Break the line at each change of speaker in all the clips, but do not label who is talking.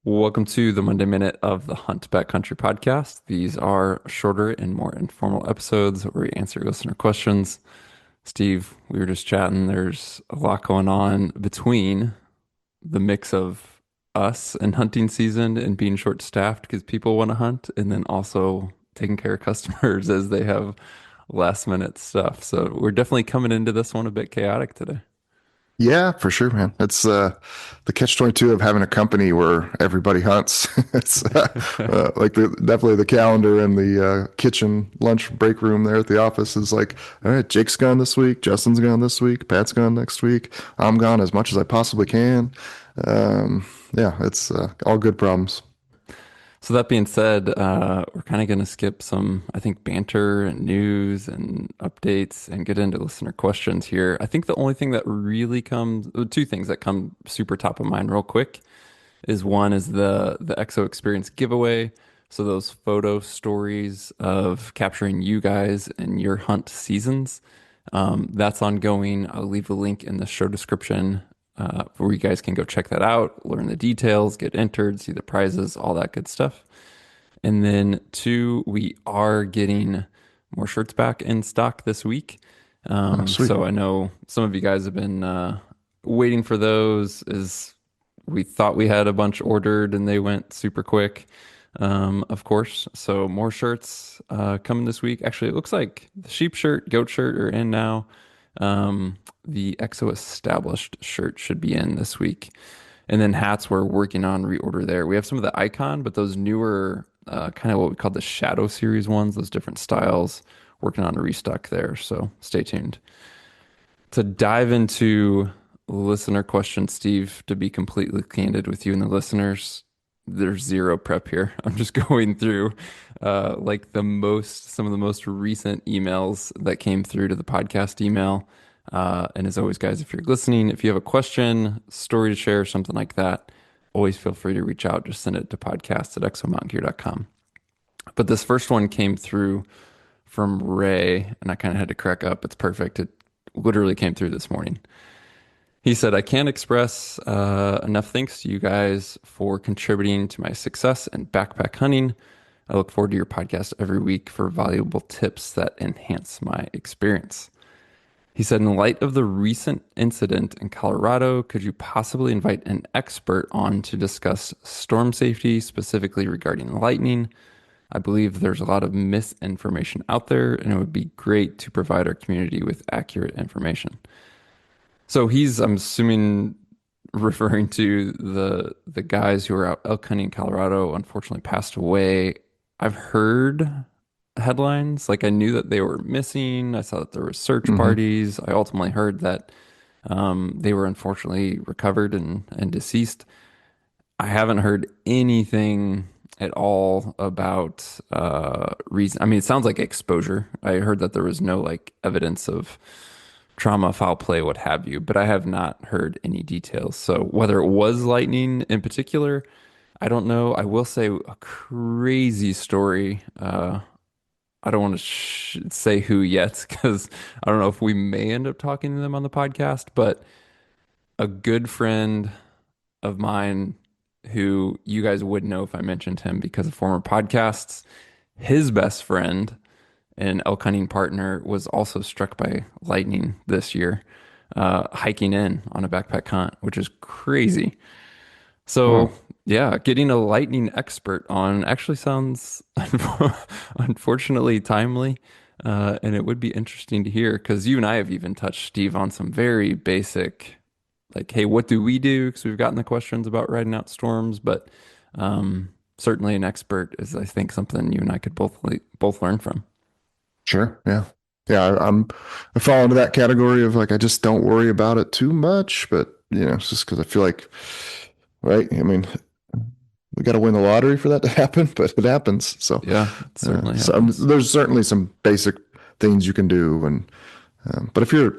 Welcome to the Monday Minute of the Hunt Backcountry podcast. These are shorter and more informal episodes where we answer listener questions. Steve, we were just chatting. There's a lot going on between the mix of us and hunting season and being short-staffed because people want to hunt, and then also taking care of customers as they have last-minute stuff. So we're definitely coming into this one a bit chaotic today.
Yeah, for sure, man. It's the catch-22 of having a company where everybody hunts. It's like definitely the calendar and the kitchen lunch break room there at the office is like, all right, Jake's gone this week, Justin's gone this week, Pat's gone next week. I'm gone as much as I possibly can. Yeah, it's all good problems.
So that being said, we're kind of going to skip some, I think, banter and news and updates and get into listener questions here. I think the only thing that really comes, two things that come super top of mind real quick is one is the EXO Experience giveaway. So those photo stories of capturing you guys and your hunt seasons. That's ongoing. I'll leave a link in the show description where you guys can go check that out, learn the details, get entered, see the prizes, all that good stuff. And then two, we are getting more shirts back in stock this week.
Oh, sweet.
So I know some of you guys have been waiting for those. Is we thought we had a bunch ordered and they went super quick, of course. So more shirts coming this week. Actually, it looks like the sheep shirt, goat shirt are in now. The EXO established shirt should be in this week. And then hats we're working on reorder there. We have some of the icon, but those newer kind of what we call the shadow series ones, those different styles, working on a restock there. So stay tuned. To dive into listener questions, Steve, to be completely candid with you and the listeners, there's zero prep here. I'm just going through some of the most recent emails that came through to the podcast email. And as always, guys, if you're listening, if you have a question, story to share, something like that, always feel free to reach out. Just send it to podcast@exomountaingear.com. But this first one came through from Ray, and I kind of had to crack up. It's perfect. It literally came through this morning. He said, I can't express enough thanks to you guys for contributing to my success in backpack hunting. I look forward to your podcast every week for valuable tips that enhance my experience. He said, in light of the recent incident in Colorado, could you possibly invite an expert on to discuss storm safety, specifically regarding lightning? I believe there's a lot of misinformation out there, and it would be great to provide our community with accurate information. So he's, I'm assuming, referring to the guys who were out elk hunting in Colorado, unfortunately passed away. I've heard headlines, like I knew that they were missing. I saw that there were search
Hmm.
parties. I ultimately heard that they were unfortunately recovered and deceased. I haven't heard anything at all about reason. I mean, it sounds like exposure. I heard that there was no like evidence of trauma, foul play, what have you, but I have not heard any details. So whether it was lightning in particular, I don't know. I will say a crazy story. I don't want to say who yet because I don't know if we may end up talking to them on the podcast, but a good friend of mine who you guys would know if I mentioned him because of former podcasts, his best friend and elk hunting partner was also struck by lightning this year, hiking in on a backpack hunt, which is crazy. So,
Wow.
yeah, getting a lightning expert on actually sounds unfortunately timely. And it would be interesting to hear because you and I have even touched Steve on some very basic, like, hey, what do we do? Because we've gotten the questions about riding out storms, but certainly an expert is, I think, something you and I could both learn from.
Sure. Yeah. Yeah. I fall into that category of like, I just don't worry about it too much, but it's just because I feel like, right. I mean, we got to win the lottery for that to happen, but it happens. So,
Yeah, it certainly
so
happens.
there's certainly some basic things you can do. But if you're,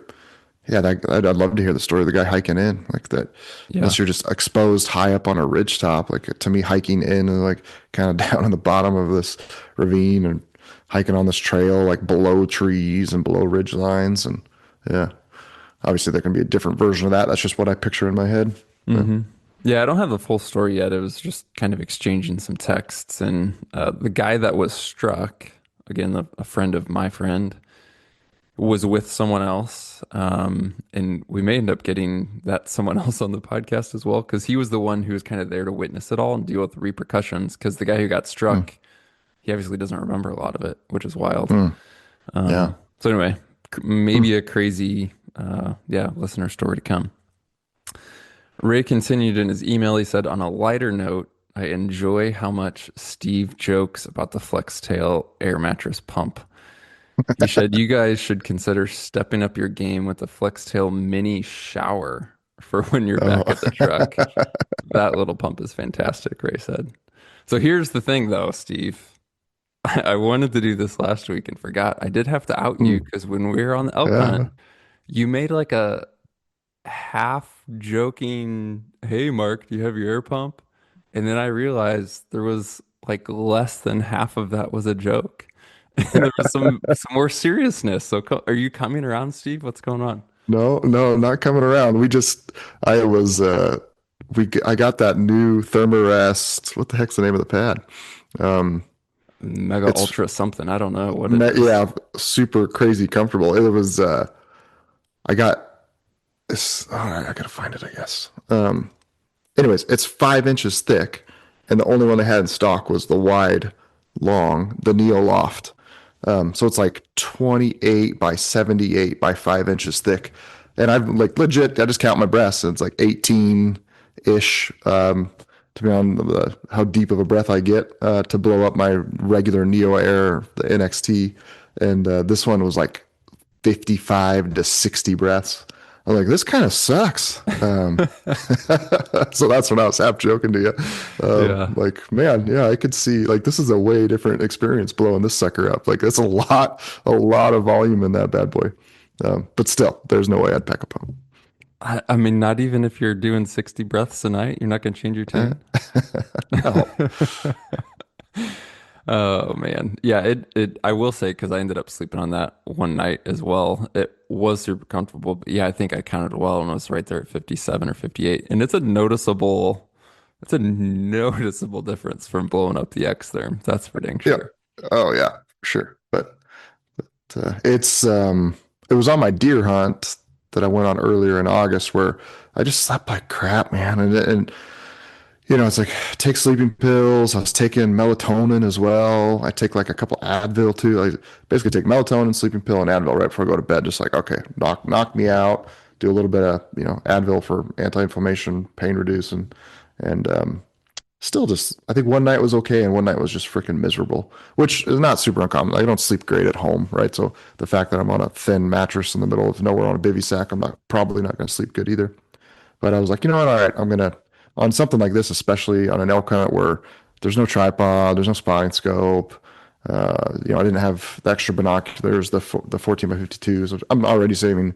yeah, I'd love to hear the story of the guy hiking in like that.
Yeah.
Unless you're just exposed high up on a ridge top, like to me, hiking in and like kind of down in the bottom of this ravine and hiking on this trail, like below trees and below ridge lines. And yeah, obviously there can be a different version of that. That's just what I picture in my head. Yeah.
hmm Yeah, I don't have the full story yet. It was just kind of exchanging some texts, and the guy that was struck, again, a friend of my friend, was with someone else, and we may end up getting that someone else on the podcast as well, because he was the one who was kind of there to witness it all and deal with the repercussions. Because the guy who got
Mm,
struck, he obviously doesn't remember a lot of it, which is wild.
mm, yeah.
So anyway,
Mm.
maybe a crazy, yeah, listener story to come. Ray continued in his email. He said, on a lighter note, I enjoy how much Steve jokes about the FlexTail air mattress pump. He said, you guys should consider stepping up your game with the FlexTail mini shower for when you're
Oh.
back at the truck. That little pump is fantastic, Ray said. So here's the thing, though, Steve. I wanted to do this last week and forgot. I did have to out you
Mm,
because when we were on the elk hunt,
yeah.
you made like a half joking, "Hey Mark, do you have your air pump?" And then I realized there was like less than half of that was a joke. And there was some more seriousness. So are you coming around, Steve? What's going on?
No, no, not coming around. I was, I got that new Thermarest. What the heck's the name of the pad? Um,
Mega
it's,
Ultra something. I don't know what it is.
yeah, super crazy comfortable. It was, I got this, oh, I gotta find it, I guess. Anyways, it's 5 inches thick, and the only one they had in stock was the wide, long, the Neo Loft. So it's like 28 by 78 by 5 inches thick. And I've like legit, I just count my breaths, and it's like 18-ish, depending on how deep of a breath I get to blow up my regular Neo Air, the NXT. And this one was like 55 to 60 breaths. I'm like, this kind of sucks. So that's when I was half joking to you.
Yeah.
Like, man, yeah, I could see like this is a way different experience blowing this sucker up. Like, that's a lot of volume in that bad boy. But still, there's no way I'd pack a pump.
I mean, not even if you're doing 60 breaths a night, you're not going to change your
Eh?
tune.
No.
Oh man. Yeah, it I will say because I ended up sleeping on that one night as well. It was super comfortable, but yeah, I think I counted well and I was right there at 57 or 58. And it's a noticeable difference from blowing up the X there. That's for dang
Yeah.
sure.
Oh yeah, sure. But it was on my deer hunt that I went on earlier in August where I just slept like crap, man. And it's like take sleeping pills. I was taking melatonin as well. I take like a couple Advil too. I basically take melatonin, sleeping pill, and Advil right before I go to bed. Just like, okay, knock me out. Do a little bit of Advil for anti-inflammation, pain reducing, and still just I think one night was okay and one night was just freaking miserable, which is not super uncommon. Like, I don't sleep great at home, right? So the fact that I'm on a thin mattress in the middle of nowhere on a bivy sack, I'm not probably not going to sleep good either. But I was like, you know what? All right, I'm gonna on something like this, especially on an elk hunt where there's no tripod, there's no spine scope. I didn't have the extra binoculars, the 14 by 52s. I'm already saving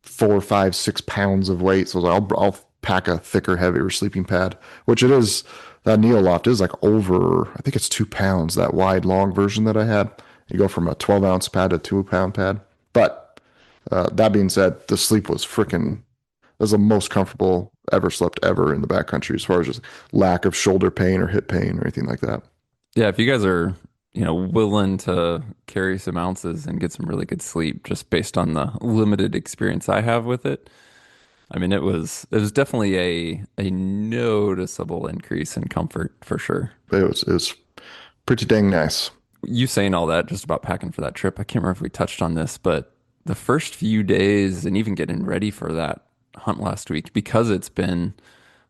4, 5, 6 pounds of weight, so I'll pack a thicker, heavier sleeping pad, which it is. That Neoloft is like over, I think it's 2 pounds. That wide, long version that I had. You go from a 12-ounce pad to a 2 pound pad. But that being said, the sleep was freaking was the most comfortable ever slept ever in the backcountry as far as just lack of shoulder pain or hip pain or anything like that.
Yeah, if you guys are, willing to carry some ounces and get some really good sleep just based on the limited experience I have with it, I mean, it was definitely a noticeable increase in comfort for sure.
It was pretty dang nice.
You saying all that just about packing for that trip, I can't remember if we touched on this, but the first few days and even getting ready for that hunt last week, because it's been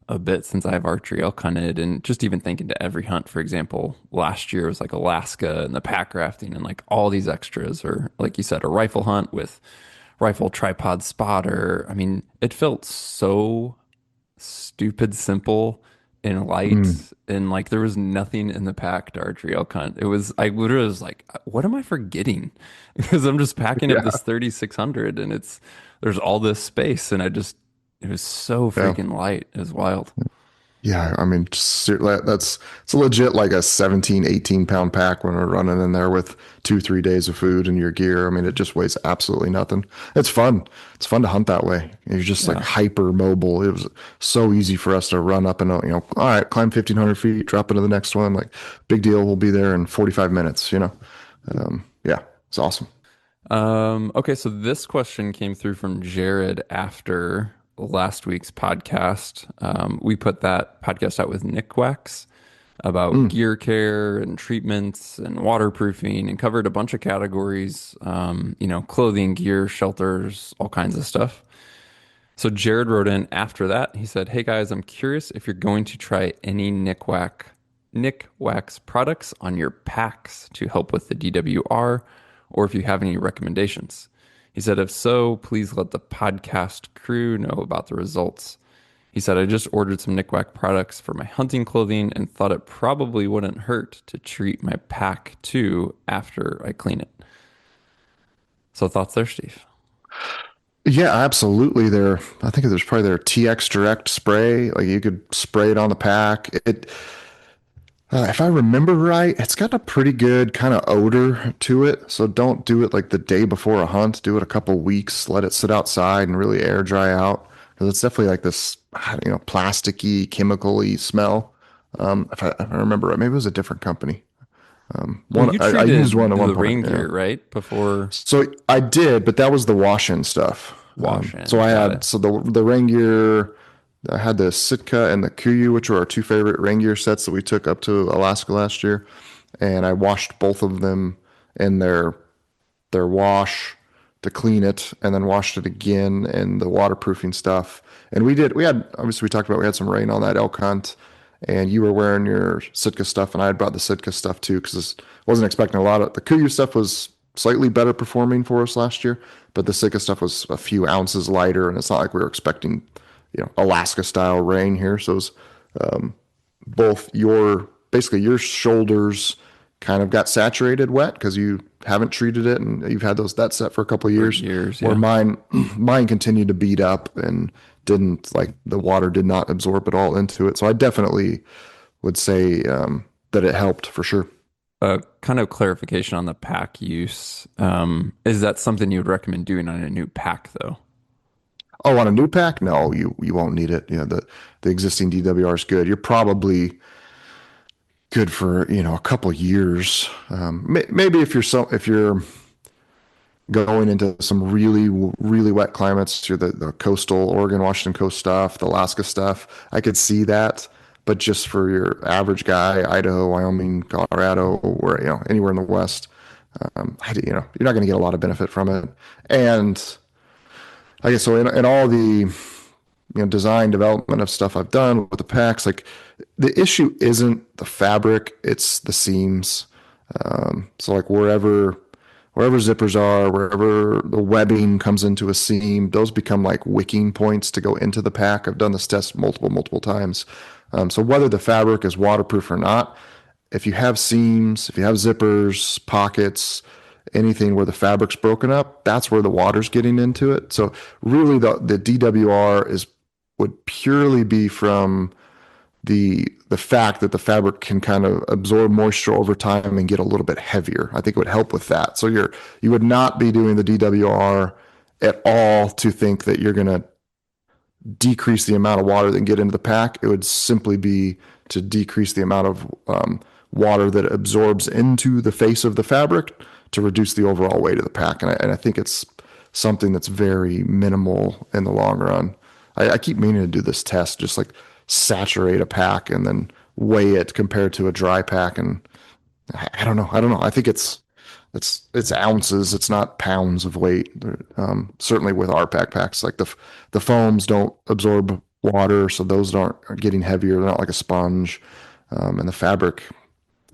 a bit since I've archery elk hunted, and just even thinking to every hunt, for example, last year was like Alaska and the pack rafting and like all these extras, or like you said, a rifle hunt with rifle tripod spotter. I mean, it felt so stupid simple and
Mm,
light, and like there was nothing in the pack to archery elk hunt. I literally was like, what am I forgetting? Because I'm just packing up this
yeah,
3600 and there's all this space, and it was so
yeah.
freaking light. It was wild.
Yeah, I mean, that's it's a legit like a 17, 18 pound pack when we're running in there with 2, 3 days of food and your gear. I mean, it just weighs absolutely nothing. It's fun. It's fun to hunt that way. You're just like
Yeah.
hyper mobile. It was so easy for us to run up and, all right, climb 1,500 feet, drop into the next one. Like, big deal. We'll be there in 45 minutes, Yeah, it's awesome.
Okay, so this question came through from Jared after last week's podcast. We put that podcast out with Nikwax about
Mm.
gear care and treatments and waterproofing and covered a bunch of categories, clothing, gear, shelters, all kinds of stuff. So Jared wrote in after that. He said, "Hey guys, I'm curious if you're going to try any Nikwax products on your packs to help with the DWR, or if you have any recommendations." He said, "If so, please let the podcast crew know about the results." He said, "I just ordered some Nikwax products for my hunting clothing and thought it probably wouldn't hurt to treat my pack too after I clean it." So thoughts there, Steve?
Yeah, absolutely. I think there's probably their TX Direct spray. Like you could spray it on the pack. If I remember right, it's got a pretty good kind of odor to it. So don't do it like the day before a hunt. Do it a couple weeks. Let it sit outside and really air dry out. Because it's definitely like this, plasticky, chemically smell. If I remember right, maybe it was a different company.
Well,
One
you
I used one
treated
at one
the
point.
rain
Yeah.
gear, right? Before
So I did, but that was the wash-in stuff.
wash
So
in.
I
Got
had
it.
the rain gear. I had the Sitka and the Kuyu, which were our two favorite rain gear sets that we took up to Alaska last year, and I washed both of them in their wash to clean it, and then washed it again in the waterproofing stuff. And we had obviously we talked about we had some rain on that elk hunt, and you were wearing your Sitka stuff, and I had brought the Sitka stuff too because I wasn't expecting a lot of the Kuyu stuff was slightly better performing for us last year, but the Sitka stuff was a few ounces lighter, and it's not like we were expecting, Alaska style rain here. So it was both basically your shoulders kind of got saturated wet because you haven't treated it and you've had that set for a couple of
For
years,
years,
where
yeah.
mine continued to beat up and didn't like the water did not absorb it all into it. So I definitely would say that it helped for sure.
Kind of clarification on the pack use. Is that something you would recommend doing on a new pack, though?
Oh, on a new pack? No, you won't need it. The existing DWR is good. You're probably good for a couple years. Maybe if you're going into some really really wet climates, you're the coastal Oregon, Washington coast stuff, the Alaska stuff. I could see that, but just for your average guy, Idaho, Wyoming, Colorado, or anywhere in the West, you're not going to get a lot of benefit from it. And I guess so in all the design development of stuff I've done with the packs, like the issue isn't the fabric, it's the seams. So like wherever zippers are, wherever the webbing comes into a seam, those become like wicking points to go into the pack. I've done this test multiple times. So whether the fabric is waterproof or not, if you have seams, if you have zippers, pockets, anything where the fabric's broken up, that's where the water's getting into it. So really the DWR is would purely be from the fact that the fabric can kind of absorb moisture over time and get a little bit heavier. I think it would help with that. So you would not be doing the DWR at all to think that you're going to decrease the amount of water that can get into the pack. It would simply be to decrease the amount of water that absorbs into the face of the fabric to reduce the overall weight of the pack. And I think it's something that's very minimal in the long run. I keep meaning to do this test, just like saturate a pack and then weigh it compared to a dry pack. And I don't know. I don't know. I think it's ounces. It's not pounds of weight. Certainly with our packs, like the foams don't absorb water, so those aren't are getting heavier. They're not like a sponge. And the fabric,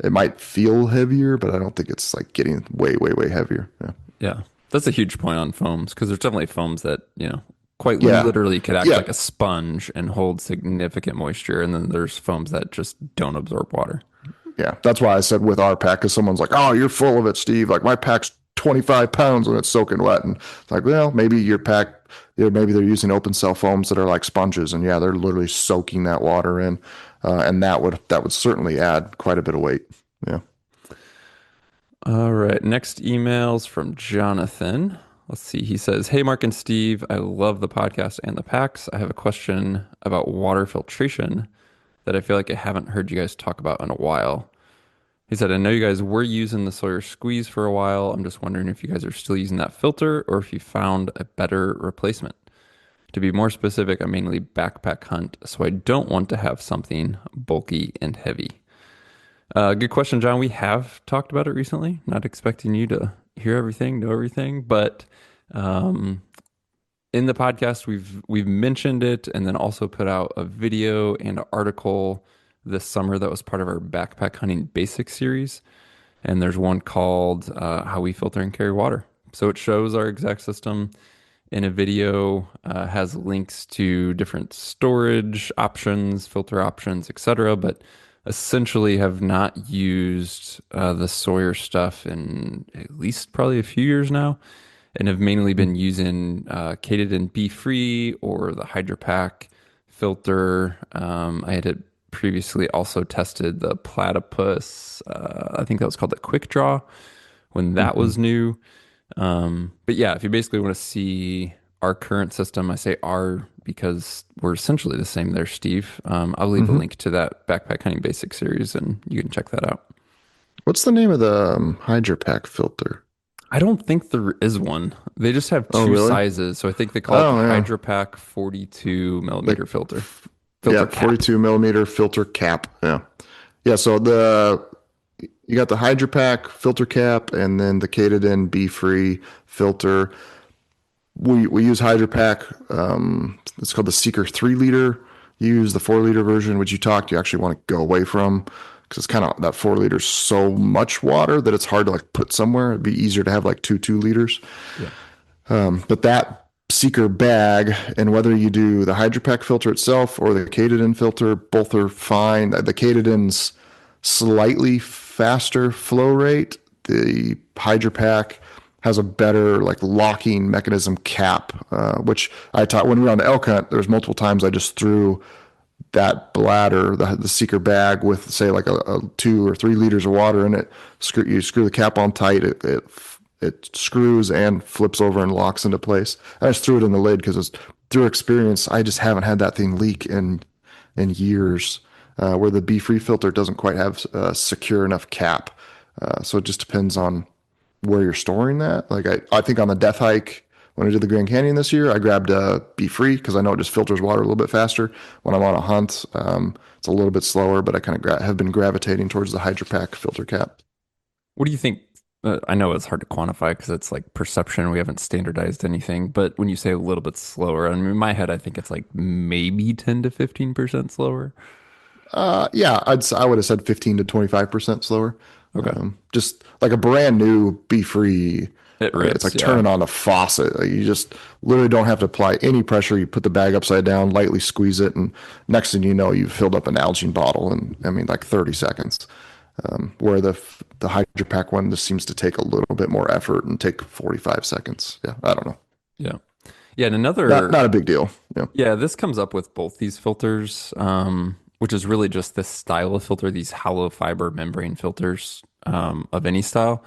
it might feel heavier, but I don't think it's like getting way heavier. Yeah.
Yeah, that's a huge point on foams because there's definitely foams that, quite
Yeah.
literally could act
Yeah.
like a sponge and hold significant moisture. And then there's foams that just don't absorb water.
Yeah, that's why I said with our pack, because someone's like, "Oh, you're full of it, Steve. Like my pack's 25 pounds when it's soaking wet." And it's like, well, maybe your pack maybe they're using open cell foams that are like sponges, and yeah, they're literally soaking that water in, and that would certainly add quite a bit of weight. Yeah.
All right. Next email's from Jonathan. Let's see. He says, "Hey, Mark and Steve, I love the podcast and the packs. I have a question about water filtration that I feel like I haven't heard you guys talk about in a while." He said, "I know you guys were using the Sawyer Squeeze for a while. I'm just wondering if you guys are still using that filter or if you found a better replacement. To be more specific, I mainly backpack hunt, so I don't want to have something bulky and heavy." Good question, John. We have talked about it recently. Not expecting you to hear everything, know everything, but um, in the podcast, we've mentioned it, and then also put out a video and an article this summer that was part of our backpack hunting basics series. And there's one called "How We Filter and Carry Water." So it shows our exact system in a video, has links to different storage options, filter options, etc. But essentially have not used the Sawyer stuff in at least probably a few years now, and have mainly been using Katadyn Be Free or the Hydro Pack filter. I had previously also tested the Platypus. I think that was called the Quick Draw when that
Hmm.
was new. But yeah, if you basically want to see our current system, I say our because we're essentially the same there, Steve. I'll leave a
Hmm.
link to that backpack hunting basics series and you can check that out.
What's the name of the Hydro Pack filter?
I don't think there is one. They just have
Oh,
two
really?
sizes. So I think they call it the
Oh, yeah.
Hydro Pack 42
Like,
millimeter filter, filter
yeah,
cap.
42 millimeter filter cap. Yeah. Yeah. So you got the Hydro Pack filter cap and then the Katadyn Be Free filter. We use Hydro Pack. It's called the Seeker 3 liter. You use the 4 liter version, which you actually want to go away from because it's kind of that 4 liters so much water that it's hard to like put somewhere. It'd be easier to have like 2 2 liters.
Yeah.
But that Seeker bag, and whether you do the Hydro Pack filter itself or the Katadyn filter, both are fine. The Katadyn's slightly faster flow rate. The Hydro Pack has a better like locking mechanism cap, which I taught when we were on the elk hunt. There was multiple times I just threw that bladder, the seeker bag with say like a 2 or 3 liters of water in it. You screw the cap on tight. It screws and flips over and locks into place. I just threw it in the lid because through experience, I just haven't had that thing leak in years. Where the Be Free filter doesn't quite have a secure enough cap. So it just depends on where you're storing that. Like I think on the death hike when I did the Grand Canyon this year, I grabbed Be Free because I know it just filters water a little bit faster. When I'm on a hunt, it's a little bit slower, but I kind of have been gravitating towards the Hydro Pack filter cap.
What do you think? I know it's hard to quantify because it's like perception. We haven't standardized anything. But when you say a little bit slower, I mean, in my head, I think it's like maybe 10 to 15% slower.
Yeah, I would have said 15 to 25% slower.
Okay.
Just like a brand new Be Free.
It
It's
rips.
like
Yeah.
turning on a faucet. Like you just literally don't have to apply any pressure. You put the bag upside down, lightly squeeze it, and next thing you know, you've filled up an Algene bottle in, I mean, like 30 seconds. Where the Hydro Pack one just seems to take a little bit more effort and take 45 seconds. Yeah, I don't know.
Yeah. Yeah. And
Not
another,
not a big deal. Yeah.
yeah, this comes up with both these filters, which is really just this style of filter, these hollow fiber membrane filters of any style.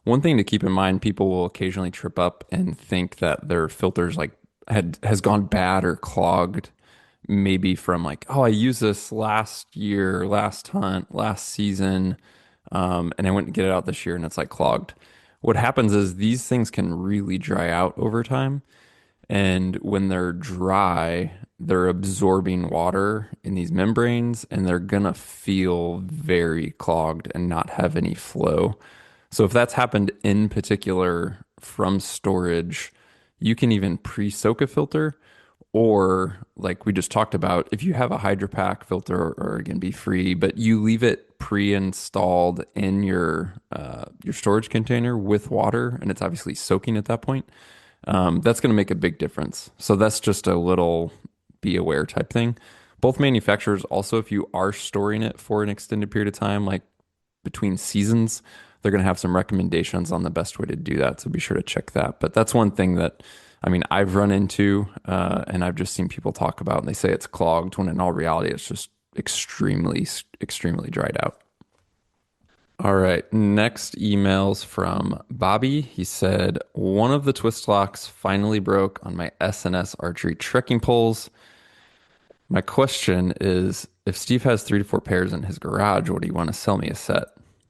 One thing to keep in mind, people will occasionally trip up and think that their filters like has gone bad or clogged, maybe from like, oh, I used this last year, last hunt, last season, and I went to get it out this year and it's like clogged. What happens is these things can really dry out over time. And when they're dry, they're absorbing water in these membranes and they're gonna feel very clogged and not have any flow. So if that's happened in particular from storage, you can even pre-soak a filter, or like we just talked about, if you have a Hydro Pack filter or again Be Free, but you leave it pre-installed in your storage container with water, and it's obviously soaking at that point, that's going to make a big difference. So that's just a little be aware type thing. Both manufacturers also, if you are storing it for an extended period of time, like between seasons, they're going to have some recommendations on the best way to do that. So be sure to check that. But that's one thing that I mean, I've run into, and I've just seen people talk about, and they say it's clogged when in all reality, it's just extremely dried out. All right. Next emails from Bobby. He said, one of the twist locks finally broke on my SNS archery trekking poles. My question is, if Steve has 3 to 4 pairs in his garage, would he want to sell me a set?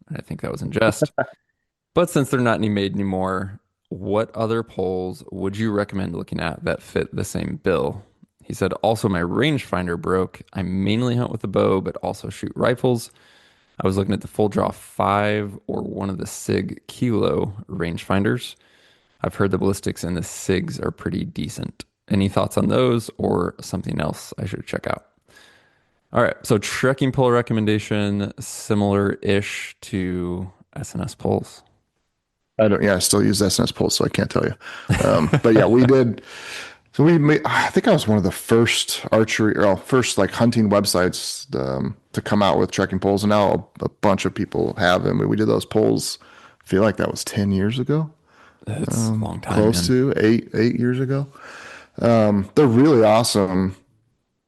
And I think that was in jest. But since they're not any made anymore, what other poles would you recommend looking at that fit the same bill? He said, also, my rangefinder broke. I mainly hunt with a bow, but also shoot rifles. I was looking at the Full Draw 5 or one of the SIG Kilo rangefinders. I've heard the ballistics and the SIGs are pretty decent. Any thoughts on those or something else I should check out? All right, so trekking pole recommendation, similar-ish to SNS poles.
I don't, yeah, I still use SNS Pulse, so I can't tell you. But yeah, we did. So we made, I think I was one of the first archery or first like hunting websites to come out with trekking poles. And now a bunch of people have them. We did those poles, I feel like that was 10 years ago,
It's a long time,
close
man.
to 8 years ago. They're really awesome.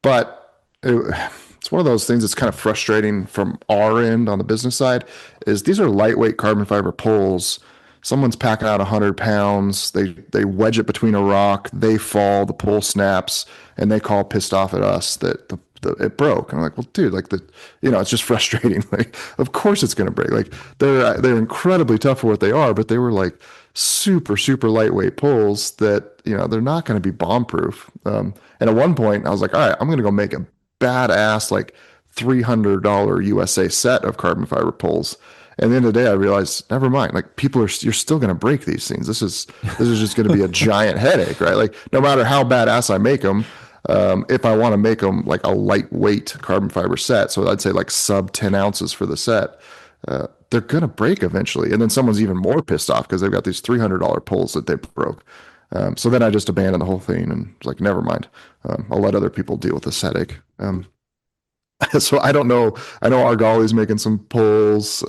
But it's one of those things that's kind of frustrating from our end on the business side is these are lightweight carbon fiber poles. Someone's packing out 100 pounds. They wedge it between a rock. They fall. The pole snaps, and they call pissed off at us that it broke. And I'm like, well, dude, like it's just frustrating. Like, of course it's going to break. Like they're incredibly tough for what they are, but they were like super lightweight poles that they're not going to be bomb proof. And at one point, I was like, all right, I'm going to go make a badass like $300 USA set of carbon fiber poles. And at the end of the day, I realized, never mind. Like you're still going to break these things. This is just going to be a giant headache, right? Like no matter how badass I make them, if I want to make them like a lightweight carbon fiber set, so I'd say like sub 10 ounces for the set, they're going to break eventually. And then someone's even more pissed off because they've got these $300 poles that they broke. So then I just abandoned the whole thing and was like, never mind. I'll let other people deal with this headache. So I don't know. I know Argali's making some poles.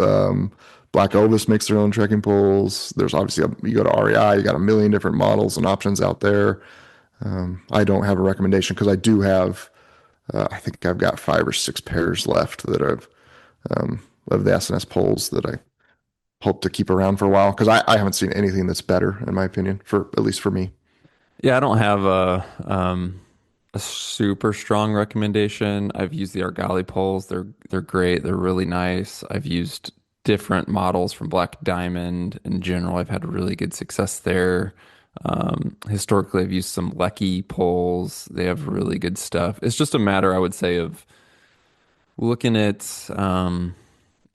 Black Ovis makes their own trekking poles. There's obviously you go to REI, you got a million different models and options out there. I don't have a recommendation because I do have. I think I've got 5 or 6 pairs left that of the SNS poles that I hope to keep around for a while because I haven't seen anything that's better in my opinion for at least for me.
Yeah, I don't have a super strong recommendation. I've used the Argali poles. They're great. They're really nice. I've used different models from Black Diamond. In general, I've had really good success there. Historically, I've used some Lecky poles. They have really good stuff. It's just a matter, I would say, of looking at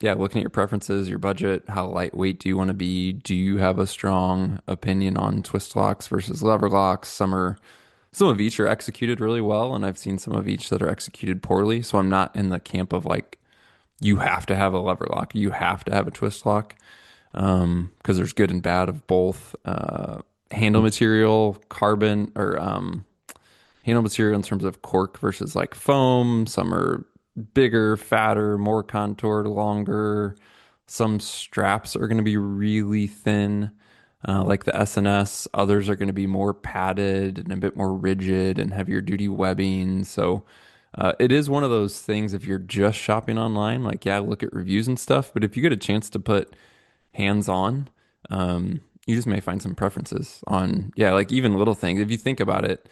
yeah, looking at your preferences, your budget, how lightweight do you want to be? Do you have a strong opinion on twist locks versus lever locks? Some of each are executed really well, and I've seen some of each that are executed poorly. So I'm not in the camp of like you have to have a lever lock, you have to have a twist lock, because there's good and bad of both. Handle material, carbon, or handle material in terms of cork versus like foam. Some are bigger, fatter, more contoured, longer. Some straps are going to be really thin, like the SNS. Others are going to be more padded and a bit more rigid and heavier duty webbing. So it is one of those things if you're just shopping online, like, yeah, look at reviews and stuff. But if you get a chance to put hands on, you just may find some preferences on, yeah, like even little things. If you think about it,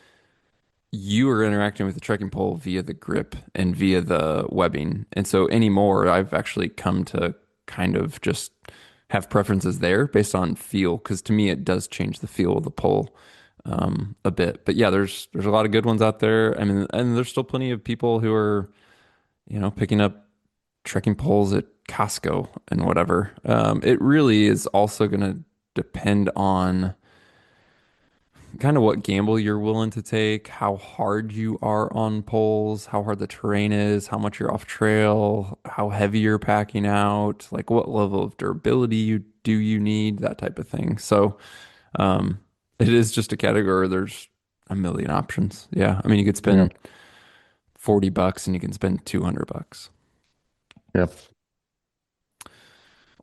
you are interacting with the trekking pole via the grip and via the webbing. And so anymore, I've actually come to kind of just have preferences there based on feel, because to me it does change the feel of the pole a bit. But yeah, there's a lot of good ones out there. I mean, and there's still plenty of people who are, picking up trekking poles at Costco and whatever. It really is also going to depend on kind of what gamble you're willing to take, how hard you are on poles, how hard the terrain is, how much you're off trail, how heavy you're packing out, like what level of durability you need, that type of thing. So, um, it is just a category where there's a million options. Yeah. I mean, you could
Yeah.
spend $40 and you can spend $200.
Yeah.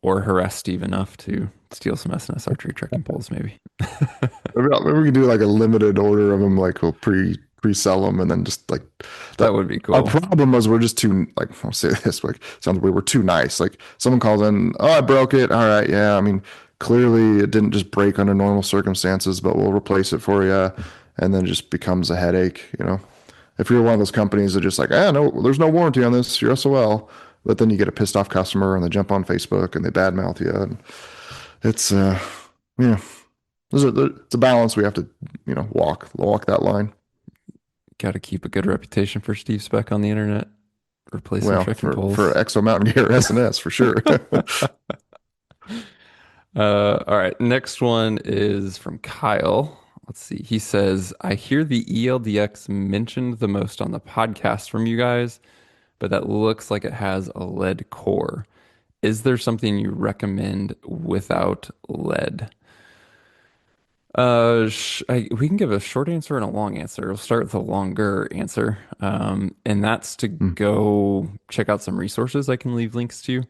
or harass Steve enough to steal some SNS archery trekking poles, maybe.
Maybe we can do like a limited order of them, like we'll pre-sell them, and then just like that.
That would be
Our
cool.
problem was we're just too like I'll say this like sounds weird. We're too nice. Like someone calls in, oh, I broke it. All right, yeah. I mean, clearly it didn't just break under normal circumstances, but we'll replace it for you, and then it just becomes a headache. If you're one of those companies that just like, no, there's no warranty on this, you're SOL. But then you get a pissed off customer and they jump on Facebook and they badmouth you. And it's yeah, it's a balance we have to, walk that line.
Got to keep a good reputation for Steve Speck on the internet, replacing
Well,
trekking
for
poles.
Exo Mountain Gear SNS for sure.
All right. Next one is from Kyle. Let's see. He says, I hear the ELDX mentioned the most on the podcast from you guys, but that looks like it has a lead core. Is there something you recommend without lead? We can give a short answer and a long answer. We'll start with a longer answer. And that's to
Hmm.
go check out some resources I can leave links to.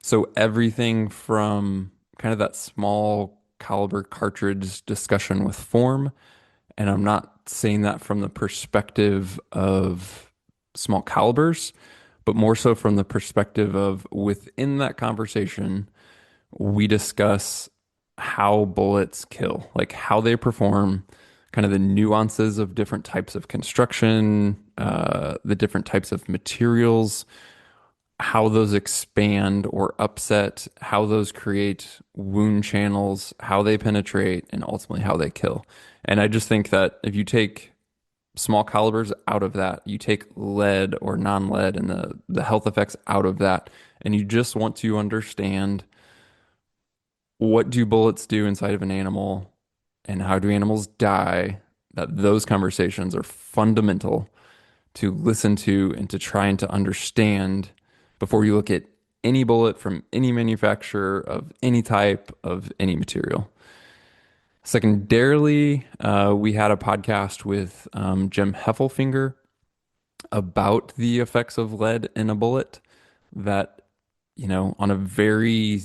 So everything from kind of that small caliber cartridge discussion with form, and I'm not saying that from the perspective of small calibers, but more so from the perspective of within that conversation, we discuss how bullets kill, like how they perform, kind of the nuances of different types of construction, the different types of materials, how those expand or upset, how those create wound channels, how they penetrate, and ultimately how they kill. And I just think that if you take small calibers out of that, you take lead or non-lead and the health effects out of that, and you just want to understand what do bullets do inside of an animal and how do animals die, that those conversations are fundamental to listen to and to try and to understand before you look at any bullet from any manufacturer of any type of any material. Secondarily, we had a podcast with Jim Heffelfinger about the effects of lead in a bullet that, on a very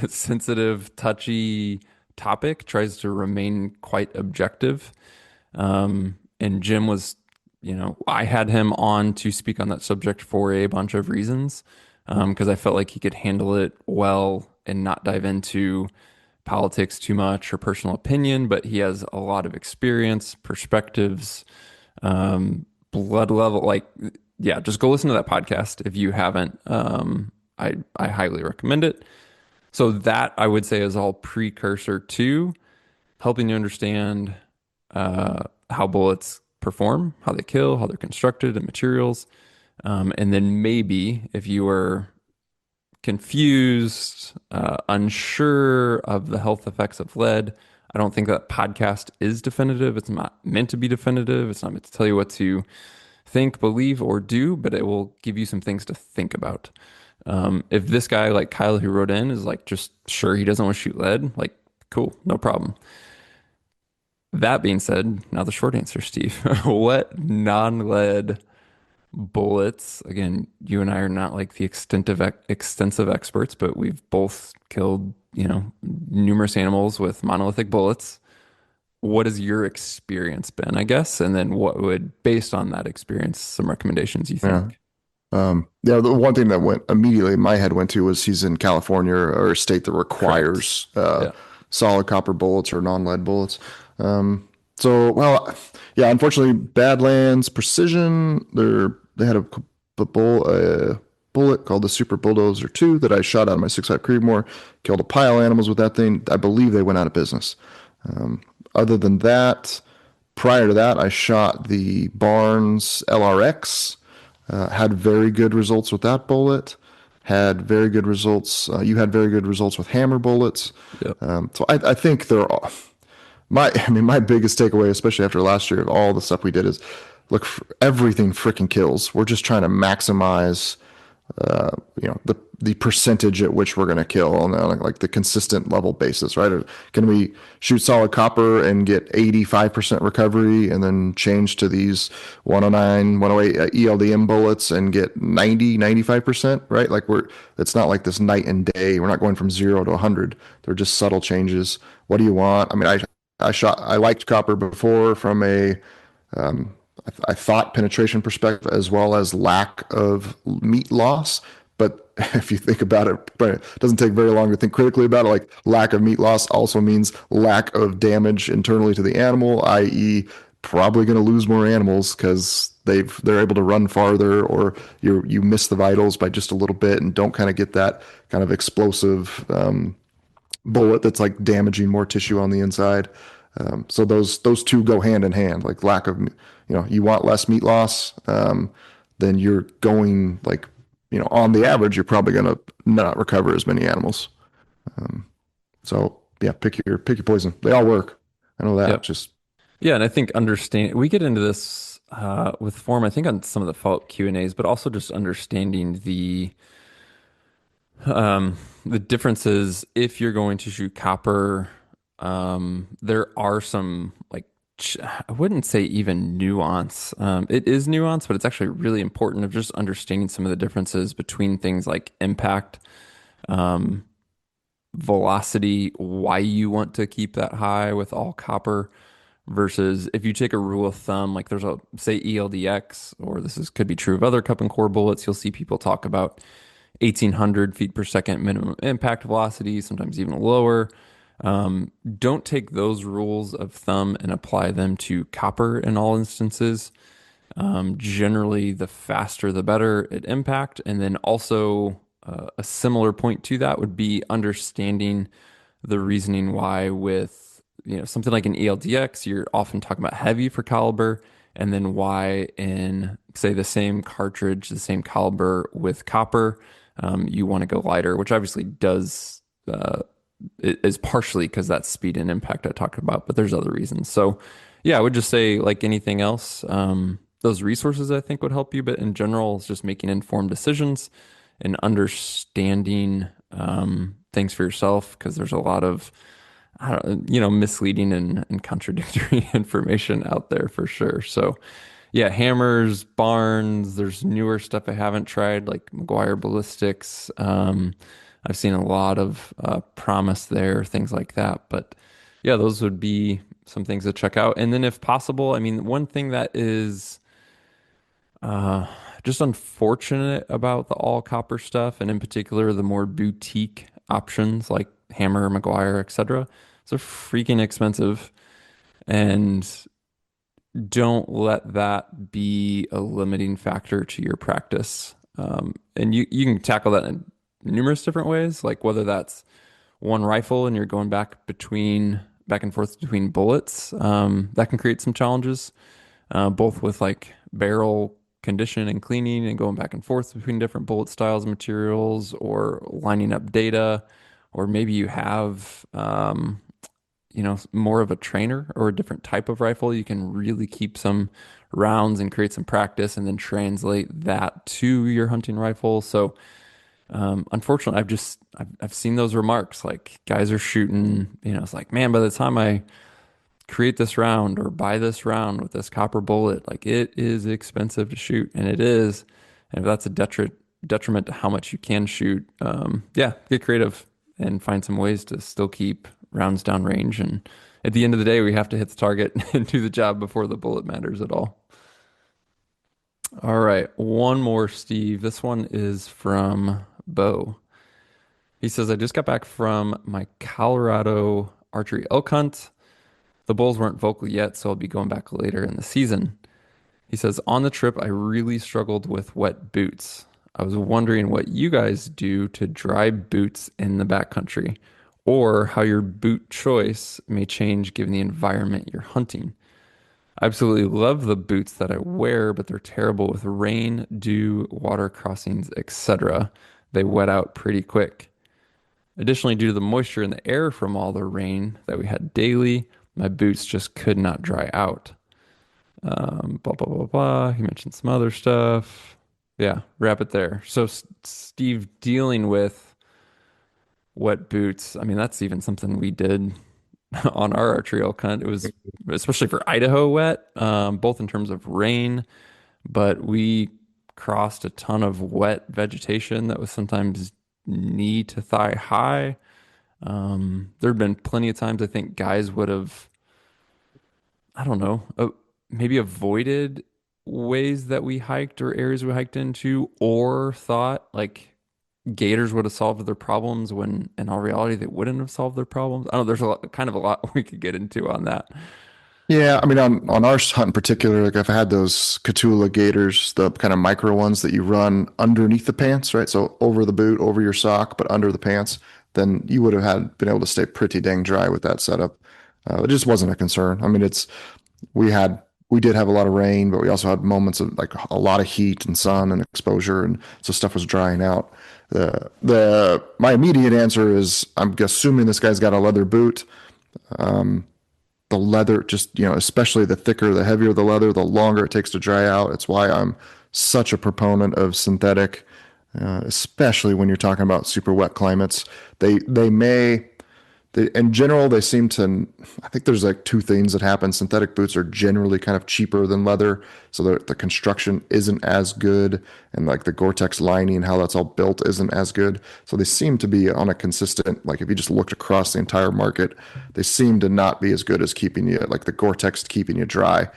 sensitive, touchy topic, tries to remain quite objective. And Jim was, I had him on to speak on that subject for a bunch of reasons, because I felt like he could handle it well and not dive into politics too much or personal opinion, but he has a lot of experience, perspectives, blood level. Like, yeah, just go listen to that podcast if you haven't. I highly recommend it. So that I would say is all precursor to helping you understand how bullets perform, how they kill, how they're constructed, and materials. And then maybe if you are confused, unsure of the health effects of lead, I don't think that podcast is definitive. It's not meant to be definitive. It's not meant to tell you what to think, believe, or do, but it will give you some things to think about. If this guy, like Kyle, who wrote in, is like just sure he doesn't want to shoot lead, like cool, no problem. That being said, now the short answer, Steve. What non-lead bullets? Again, you and I are not like the extensive experts, but we've both killed, numerous animals with monolithic bullets. What has your experience been, I guess? And then what would, based on that experience, some recommendations you
Yeah.
think?
Yeah, the one thing that went immediately my head went to was he's in California or a state that
Correct.
requires
Yeah.
solid copper bullets or non-lead bullets. So, well, yeah, unfortunately, Badlands Precision, they had a bullet called the Super Bulldozer 2 that I shot out of my 6.5 Creedmoor, killed a pile of animals with that thing. I believe they went out of business. Other than that, prior to that, I shot the Barnes LRX. Had very good results with that bullet. Had very good results. You had very good results with hammer bullets.
Yep.
So I think they're all, my biggest takeaway, especially after last year of all the stuff we did, is look, everything freaking kills. We're just trying to maximize the percentage at which we're going to kill on like the consistent level basis, right? Or can we shoot solid copper and get 85% recovery and then change to these 109, 108 ELDM bullets and get 90, 95%, right? Like it's not like this night and day. We're not going from 0 to 100. They're just subtle changes. What do you want? I mean, I liked copper before from a um, I thought penetration perspective as well as lack of meat loss. But if you think about it, it doesn't take very long to think critically about it. Like lack of meat loss also means lack of damage internally to the animal, i.e., probably going to lose more animals because they're able to run farther, or you miss the vitals by just a little bit and don't kind of get that kind of explosive bullet that's like damaging more tissue on the inside. So those two go hand in hand. Like lack of, you want less meat loss, then you're going like, on the average, you're probably going to not recover as many animals. Um, so yeah, pick your poison. They all work. I know that.
Yep.
Just
Yeah, and I think understand we get into this with form, I think on some of the follow-up Q&As, but also just understanding the differences if you're going to shoot copper. There are some like I wouldn't say even nuance. It is nuance, but it's actually really important of just understanding some of the differences between things like impact, um, velocity, why you want to keep that high with all copper versus if you take a rule of thumb, like there's a say ELDX, or could be true of other cup and core bullets. You'll see people talk about 1,800 feet per second minimum impact velocity, sometimes even lower. Don't take those rules of thumb and apply them to copper in all instances. Generally, the faster the better at impact. And then also, a similar point to that would be understanding the reasoning why with something like an ELDX, you're often talking about heavy for caliber, and then why in say the same cartridge, the same caliber with copper, you want to go lighter, which obviously does is partially because that speed and impact I talked about, but there's other reasons. So yeah, I would just say like anything else, those resources I think would help you, but in general, it's just making informed decisions and understanding things for yourself because there's a lot of I don't, misleading and contradictory information out there for sure. So yeah, hammers, barns, there's newer stuff I haven't tried, like McGuire ballistics. I've seen a lot of promise there, things like that. But yeah, those would be some things to check out. And then if possible, I mean, one thing that is uh, just unfortunate about the all copper stuff, and in particular the more boutique options like Hammer, McGuire, etc. They're freaking expensive, and don't let that be a limiting factor to your practice. And you can tackle that in numerous different ways, like whether that's one rifle and you're going back and forth between bullets. That can create some challenges, both with like barrel condition and cleaning and going back and forth between different bullet styles and materials or lining up data, or maybe you have more of a trainer or a different type of rifle. You can really keep some rounds and create some practice and then translate that to your hunting rifle. So, unfortunately, I've seen those remarks like guys are shooting, it's like, man, by the time I create this round or buy this round with this copper bullet, like it is expensive to shoot, and it is. And if that's a detriment to how much you can shoot, yeah, get creative and find some ways to still keep rounds down range. And at the end of the day, we have to hit the target and do the job before the bullet matters at all. All right, one more, Steve. This one is from Bo. He says, I just got back from my Colorado archery elk hunt. The bulls weren't vocal yet, so I'll be going back later in the season. He says, on the trip, I really struggled with wet boots. I was wondering what you guys do to dry boots in the backcountry, or how your boot choice may change given the environment you're hunting. I absolutely love the boots that I wear, but they're terrible with rain, dew, water crossings, etc. They wet out pretty quick. Additionally, due to the moisture in the air from all the rain that we had daily, my boots just could not dry out. Blah, blah, blah, blah. He mentioned some other stuff. Yeah, wrap it there. So, Steve, dealing with wet boots, I mean, that's even something we did on our archery elk hunt. It was especially for Idaho wet, both in terms of rain, but we crossed a ton of wet vegetation that was sometimes knee to thigh high. There have been plenty of times I think guys would have, I don't know, maybe avoided ways that we hiked or areas we hiked into, or thought like gators would have solved their problems when in all reality they wouldn't have solved their problems. I don't know, there's kind of a lot we could get into on that.
Yeah, I mean, on our hunt in particular, like I've had those Catula gators, the kind of micro ones that you run underneath the pants, right? So over the boot, over your sock, but under the pants. Then you would have had been able to stay pretty dang dry with that setup. It just wasn't a concern. I mean, we had we did have a lot of rain, but we also had moments of like a lot of heat and sun and exposure, and so stuff was drying out. The my immediate answer is I'm assuming this guy's got a leather boot. The leather, just, especially the thicker, the heavier the leather, the longer it takes to dry out. It's why I'm such a proponent of synthetic, especially when you're talking about super wet climates. They may in general, they seem to. I think there's like two things that happen. Synthetic boots are generally kind of cheaper than leather, so the construction isn't as good, and like the Gore-Tex lining, how that's all built, isn't as good. So they seem to be on a consistent. Like if you just looked across the entire market, they seem to not be as good as keeping you like the Gore-Tex keeping you dry.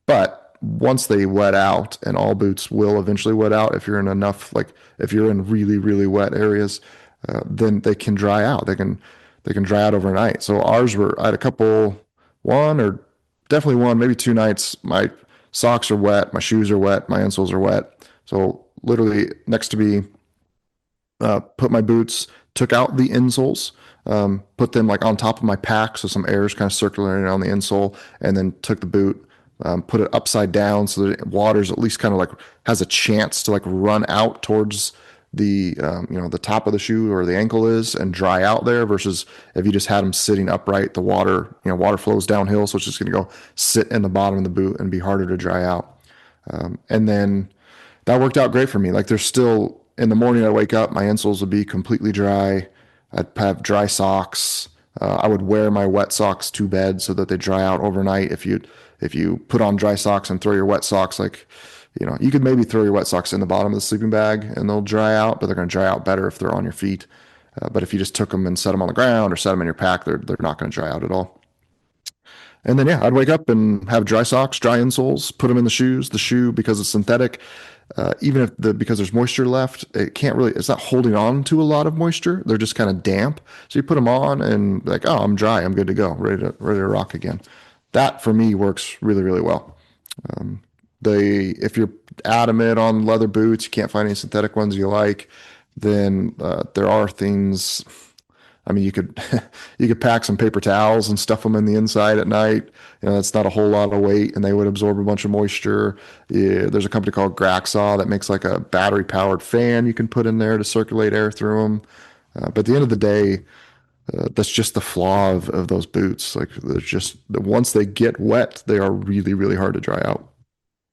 But once they wet out, and all boots will eventually wet out if you're in enough, like if you're in really, really wet areas, then they can dry out. They can dry out overnight. So ours were, I had a couple, one or definitely one, maybe two nights. My socks are wet, my shoes are wet, my insoles are wet. So literally next to me, put my boots, took out the insoles, put them like on top of my pack, so some air is kind of circulating on the insole, and then took the boot, put it upside down so that water's at least kind of like has a chance to like run out towards the top of the shoe or the ankle is and dry out there versus if you just had them sitting upright, the water flows downhill, so it's just going to go sit in the bottom of the boot and be harder to dry out. And then that worked out great for me. Like there's still in the morning, I wake up, my insoles would be completely dry. I'd have dry socks. I would wear my wet socks to bed so that they dry out overnight. If you put on dry socks and throw your wet socks, like you could maybe throw your wet socks in the bottom of the sleeping bag and they'll dry out, but they're going to dry out better if they're on your feet. But if you just took them and set them on the ground or set them in your pack, they're not going to dry out at all. And then, yeah, I'd wake up and have dry socks, dry insoles, put them in the shoes. The shoe, because it's synthetic, even if because there's moisture left, it's not holding on to a lot of moisture. They're just kind of damp. So you put them on and like, oh, I'm dry. I'm good to go. Ready to rock again. That for me works really, really well. If you're adamant on leather boots, you can't find any synthetic ones you like, then there are things. I mean, you could you could pack some paper towels and stuff them in the inside at night. That's not a whole lot of weight, and they would absorb a bunch of moisture. Yeah, there's a company called Graxaw that makes like a battery powered fan you can put in there to circulate air through them. But at the end of the day, that's just the flaw of those boots. Like there's just once they get wet, they are really, really hard to dry out.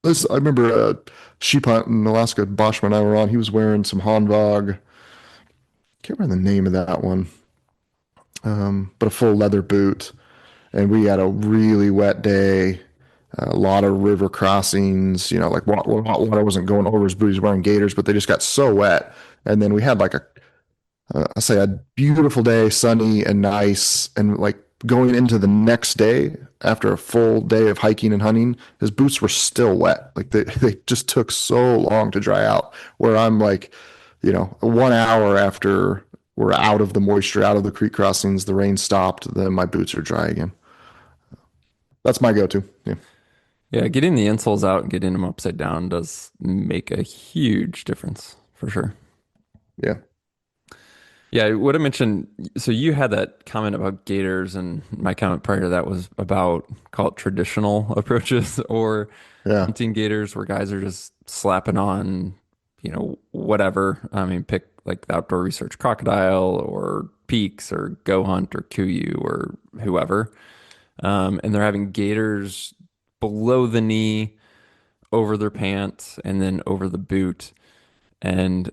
I remember a sheep hunt in Alaska. Boschman and I were on. He was wearing some Hanvag. Can't remember the name of that one, but a full leather boot. And we had a really wet day, a lot of river crossings. Like water wasn't going over his boot. He was wearing gaiters, but they just got so wet. And then we had like I say a beautiful day, sunny and nice, and like going into the next day after a full day of hiking and hunting, his boots were still wet. Like they just took so long to dry out. Where I'm like, 1 hour after we're out of the moisture, out of the creek crossings, the rain stopped, then my boots are dry again. That's my go-to. Yeah.
Yeah, getting the insoles out and getting them upside down does make a huge difference for sure.
Yeah.
Yeah, what I mentioned, so you had that comment about gators, and my comment prior to that was about call it traditional approaches or
Yeah.
hunting gators where guys are just slapping on, whatever. I mean, pick like the Outdoor Research Crocodile or Peaks or Go Hunt or Kuiu or whoever. And they're having gators below the knee, over their pants, and then over the boot. And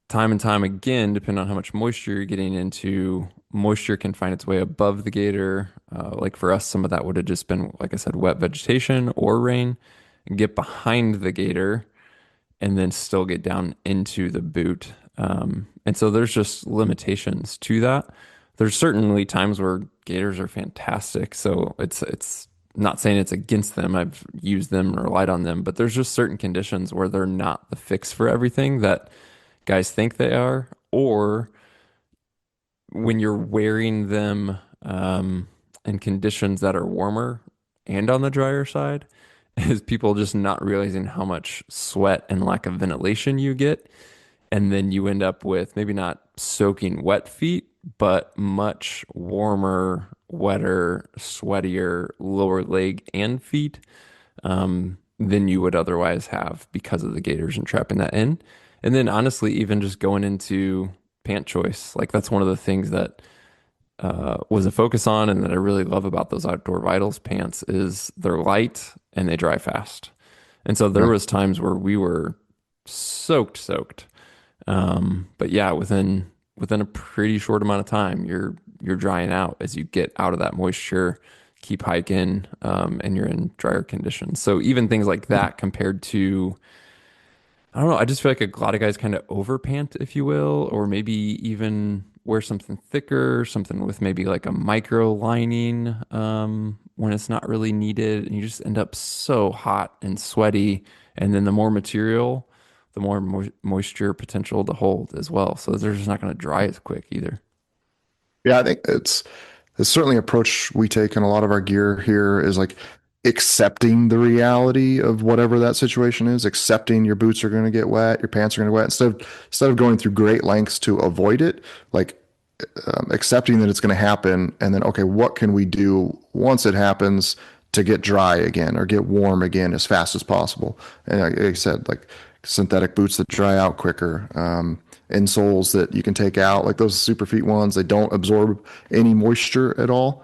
time again, depending on how much moisture you're getting into, moisture can find its way above the gator. Like for us, some of that would have just been, like I said, wet vegetation or rain, get behind the gator and then still get down into the boot. And so there's just limitations to that. There's certainly times where gators are fantastic. So it's not saying it's against them. I've used them and relied on them, but there's just certain conditions where they're not the fix for everything that guys think they are, or when you're wearing them in conditions that are warmer and on the drier side, is people just not realizing how much sweat and lack of ventilation you get. And then you end up with maybe not soaking wet feet, but much warmer, wetter, sweatier lower leg and feet than you would otherwise have because of the gators and trapping that in. And then honestly, even just going into pant choice, like that's one of the things that was a focus on and that I really love about those Outdoor Vitals pants is they're light and they dry fast. And so there
Yeah.
was times where we were soaked. But yeah, within a pretty short amount of time, you're drying out as you get out of that moisture, keep hiking, and you're in drier conditions. So even things like that compared to I don't know. I just feel like a lot of guys kind of overpant, if you will, or maybe even wear something thicker, something with maybe like a micro lining when it's not really needed. And you just end up so hot and sweaty. And then the more material, the more moisture potential to hold as well. So they're just not going to dry as quick either.
Yeah, I think it's certainly an approach we take in a lot of our gear here is like accepting the reality of whatever that situation is, accepting your boots are going to get wet, your pants are going to get wet, instead of going through great lengths to avoid it, like accepting that it's going to happen, and then okay, what can we do once it happens to get dry again or get warm again as fast as possible? And like I said, like synthetic boots that dry out quicker, insoles that you can take out, like those super feet ones, they don't absorb any moisture at all,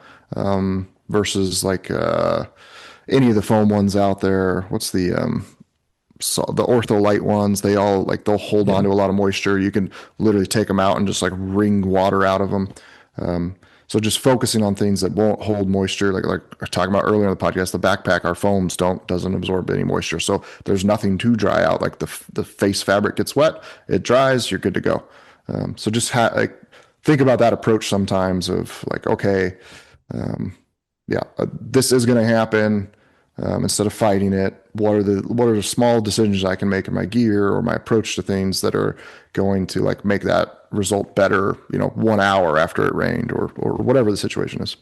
versus like any of the foam ones out there. What's the ortholite ones? They all like they'll hold on
Yeah.
to a lot of moisture. You can literally take them out and just like wring water out of them. So just focusing on things that won't hold moisture, like we're talking about earlier in the podcast, the backpack, our foams doesn't absorb any moisture, so there's nothing to dry out. Like the face fabric gets wet, it dries, you're good to go. So just like think about that approach sometimes of like, okay, yeah, this is going to happen. Instead of fighting it, what are the small decisions I can make in my gear or my approach to things that are going to like make that result better, 1 hour after it rained or whatever the situation is.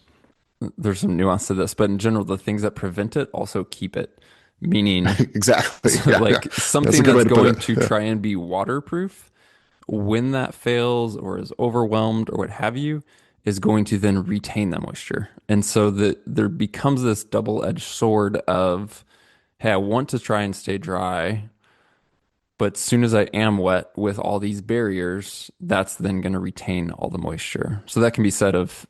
There's some nuance to this, but in general, the things that prevent it also keep it. Meaning,
Exactly.
so
Yeah, yeah.
like
That's a
something
good way
that's
to put
going
it.
to
Yeah.
try and be waterproof when that fails or is overwhelmed or what have you, is going to then retain that moisture. And so that there becomes this double-edged sword of, hey, I want to try and stay dry, but as soon as I am wet with all these barriers, that's then going to retain all the moisture. So that can be said of,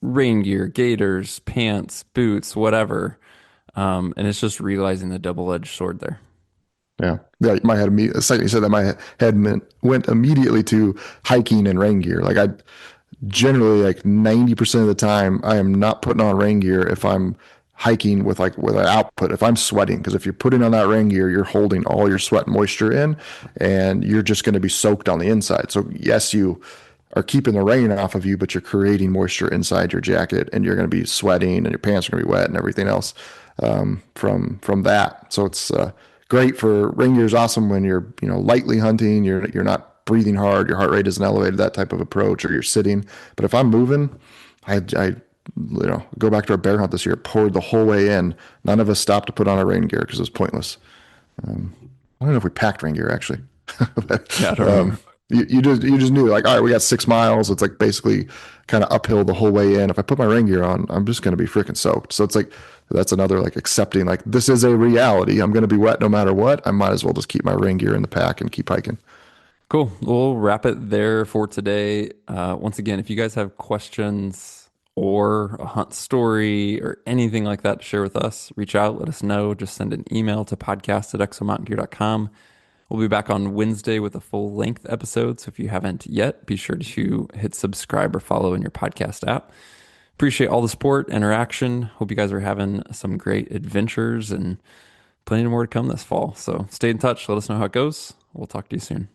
rain gear, gaiters, pants, boots, whatever. And it's just realizing the double-edged sword there.
Yeah. Yeah. My head, the second you said that, my head went immediately to hiking and rain gear. Like I generally like 90% of the time I am not putting on rain gear if I'm hiking with an output, if I'm sweating, because if you're putting on that rain gear, you're holding all your sweat and moisture in and you're just going to be soaked on the inside. So yes, you are keeping the rain off of you, but you're creating moisture inside your jacket and you're going to be sweating and your pants are going to be wet and everything else from that. So it's great for rain gear is awesome when you're lightly hunting, you're not breathing hard, your heart rate isn't elevated, that type of approach, or you're sitting. But if I'm moving, I go back to our bear hunt this year, poured the whole way in. None of us stopped to put on our rain gear because it was pointless. I don't know if we packed rain gear actually.
Yeah, I
But,
don't remember.
you just knew like, all right, we got 6 miles. It's like basically kind of uphill the whole way in. If I put my rain gear on, I'm just going to be freaking soaked. So it's like that's another like accepting like this is a reality. I'm going to be wet no matter what. I might as well just keep my rain gear in the pack and keep hiking.
Cool. We'll wrap it there for today. Once again, if you guys have questions or a hunt story or anything like that to share with us, reach out, let us know. Just send an email to podcast@exomountaingear.com. We'll be back on Wednesday with a full length episode. So if you haven't yet, be sure to hit subscribe or follow in your podcast app. Appreciate all the support, interaction. Hope you guys are having some great adventures and plenty more to come this fall. So stay in touch. Let us know how it goes. We'll talk to you soon.